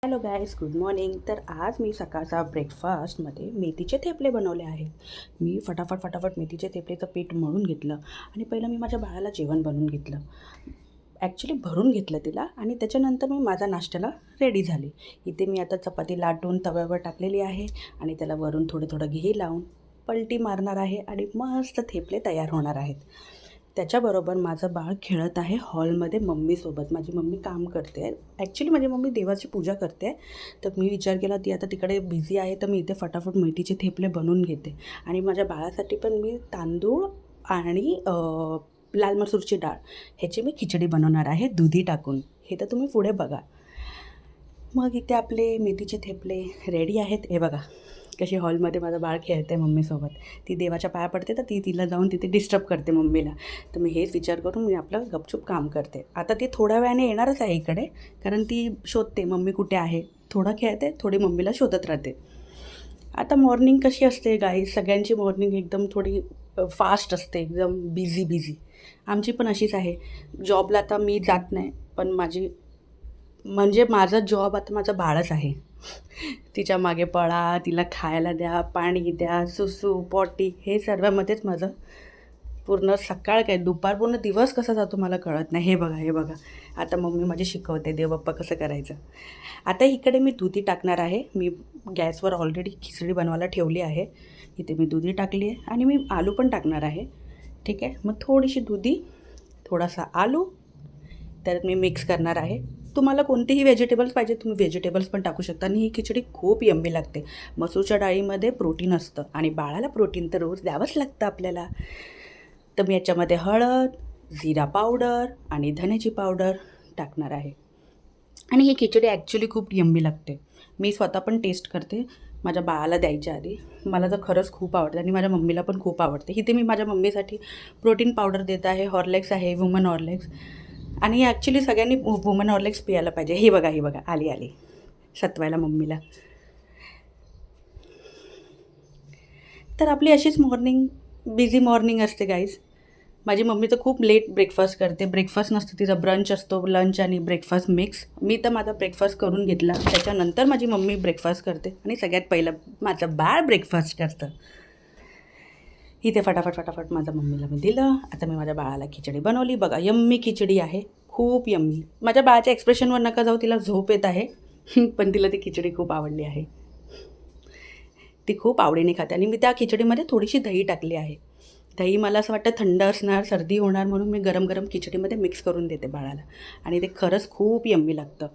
Hello guys, good morning. तर आज मी सकाळचा ब्रेकफास्टमध्ये मेथीचे थेपले बनवले आहेत. मी फटाफट मेथीचे थेपलेचं पीठ मळून घेतलं आणि पहिलं मी माझ्या बाळाला जेवण बनवून घेतलं. ॲक्च्युली भरून घेतलं तिला आणि त्याच्यानंतर मी माझा नाश्त्याला रेडी झाली. इथे मी आता चपाती लाटून तव्यावर टाकलेली आहे आणि त्याला वरून थोडं घी लावून पलटी मारणार आहे आणि मस्त थेपले तयार होणार आहेत. त्याच्याबरोबर माझं बाळ खेळत आहे हॉलमध्ये मम्मीसोबत. माझी मम्मी काम करते आहे. ॲक्च्युली माझी मम्मी देवाची पूजा करते आहे. तर मी विचार केला ती आता तिकडे बिझी आहे, तर मी इथे फटाफट मेथीचे थेपले बनवून घेते. आणि माझ्या बाळासाठी पण मी तांदूळ आणि लाल मसूरची डाळ ह्याची मी खिचडी बनवणार आहे दुधी टाकून. हे तर तुम्ही पुढे बघा. मग इथे आपले मेथीचे थेपले रेडी आहेत. हे बघा कशी हॉलमध्ये माझं बाळ खेळते मम्मीसोबत. ती देवाच्या पाया पडते तर ती तिला जाऊन तिथे डिस्टर्ब करते मम्मीला. तर मी हेच विचार करून मी आपलं गपचूप काम करते. आता ती थोड्या वेळाने येणारच आहे इकडे, कारण ती शोधते मम्मी कुठे आहे. थोडं खेळते, थोडी मम्मीला शोधत राहते. आता मॉर्निंग कशी असते गाईज, सगळ्यांची मॉर्निंग एकदम थोडी फास्ट असते, एकदम बिझी. आमची पण अशीच आहे. जॉबला आता मी जात नाही, पण माझा जॉब आता माझं बाळच आहे. तिच्या मागे पळा, तिला खायला द्या, पाणी द्या, सुसू पॉटी, हे सर्वामध्येच माझं पूर्ण सकाळ काय दुपार पूर्ण दिवस कसा जातो मला कळत नाही. हे बघा आता मम्मी माझी शिकवते देवबाप्पा कसं करायचं. आता इकडे मी दुधी टाकणार आहे. मी गॅसवर ऑलरेडी खिचडी बनवायला ठेवली आहे. इथे मी दुधी टाकली आहे आणि मी आलू पण टाकणार आहे. ठीक आहे, मग थोडीशी दुधी, थोडासा आलू त्यात मी मिक्स करणार आहे. तुम्हाला कोणतेही व्हेजिटेबल्स पाहिजे तुम्ही व्हेजिटेबल्स पण टाकू शकता. आणि ही खिचडी खूप यम्मी लागते. मसूरच्या डाळीमध्ये प्रोटीन असतं आणि बाळाला प्रोटीन तर रोज द्यावंच लागतं आपल्याला. तर मी याच्यामध्ये हळद, जिरा पावडर आणि धण्याची पावडर टाकणार आहे. आणि ही खिचडी ॲक्च्युली खूप यम्मी लागते. मी स्वतः पण टेस्ट करते माझ्या बाळाला द्यायच्या आधी. मला तर खरंच खूप आवडते आणि माझ्या मम्मीला पण खूप आवडते. इथे मी माझ्या मम्मीसाठी प्रोटीन पावडर देत आहे. हॉर्लेक्स आहे, वुमन हॉर्लेक्स. आणि ॲक्च्युली सगळ्यांनी वुमन हॉर्लेक्स पियायला पाहिजे. ही बघा आली सत्वायला मम्मीला. तर आपली अशीच बिझी मॉर्निंग असते गाईज. माझी मम्मी तर खूप लेट ब्रेकफास्ट करते. ब्रेकफास्ट नसतं तिचा, ब्रंच असतो, लंच आणि ब्रेकफास्ट मिक्स. मी तर माझा ब्रेकफास्ट करून घेतला, त्याच्यानंतर माझी मम्मी ब्रेकफास्ट करते आणि सगळ्यात पहिलं माझं बाळ ब्रेकफास्ट करतं. इथे फटाफट माझ्या मम्मीला मी दिलं. आता मी माझ्या बाळाला खिचडी बनवली. बघा यम्मी खिचडी आहे, खूप यम्मी. माझ्या बाळाच्या एक्सप्रेशनवर नका जाऊ, तिला झोप येत आहे पण तिला ती खिचडी खूप आवडली आहे. ती खूप आवडीने खाते. आणि मी त्या खिचडीमध्ये थोडीशी दही टाकली आहे. दही मला असं वाटतं थंड असणार, सर्दी होणार, म्हणून मी गरम खिचडीमध्ये मिक्स करून देते बाळाला. आणि ते खरंच खूप यम्मी लागतं.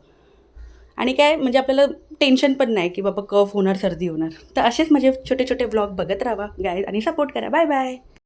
आणि काय म्हणजे आपल्याला टेन्शन पण नाही की बाबा कफ होणार, सर्दी होणार. तर असेच माझे छोटे व्लॉग बघत राहा गाईज आणि सपोर्ट करा. बाय.